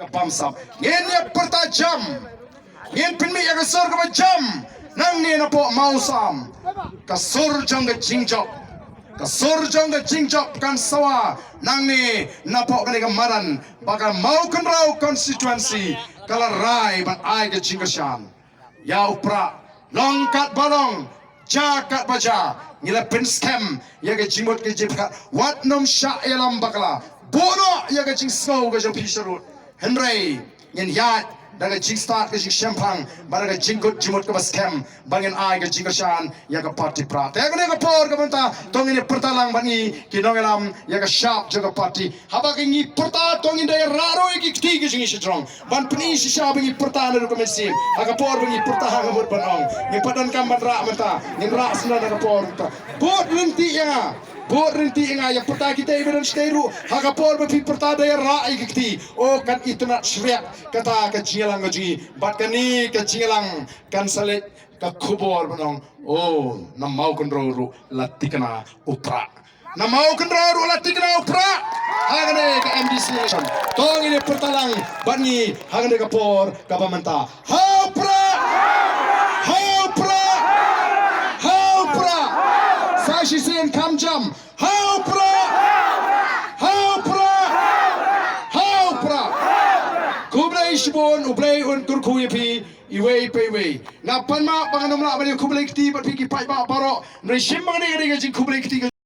Pamsam. Ngenya pertajam. Ngen pinmi yang kesor ke jam. Nang ni napo mawsam. Kasur jang ke jingjok. Kasur jang ke jingjok kan sawa. Nang ni napo kan maran. Bakal mau kan rau konstituensi. Kalau rai ban ai ke kyrshan. Ya upra. Longkat balong. Jakat baja. Ngila pin scam. Ya ke jimut ke jipkat. Wat nom syak yalam bakala. Bono ya ke jing snow ke jang pisarut. Henry, yen yat, daga jing start ke jing champang, baraga jingkut jimut ke baskem, bangin ai ke jing kyrshan, ya ke party prat. Ya ke ne ke por ke banta, tong ini pertalang bangi, kinong elam, ya ke sharp jaga party. Haba ke ngi perta tong ini daya raro iki kti ke jing strong. Ban peni si sharp bangi perta na ke mesim. Aga por bangi perta ha ke mut banong. Ni padan kam ban ra menta, ni ra sna daga por ta. Bot rinti ya. Bot rinti inga yang perta kita evidence steru haka por bepi perta daya rai kiti oh kan itu nak syriak kata ke jingialang gaji bat kani ke jingialang kan salik ke kubor benong oh nam mau kendro latikana upra nam mau kendro latikana upra hagane ke MDC election tong ini pertalang bani hagane ke por ke pamenta ha upra ha upra ha upra sashi sen kam jam how pra kublai shibon ublai un kurkuye pi iwei pewe na panma panganomla bani kublai kti bat pi ki pai ba paro nrishim mangane ga jing kublai kti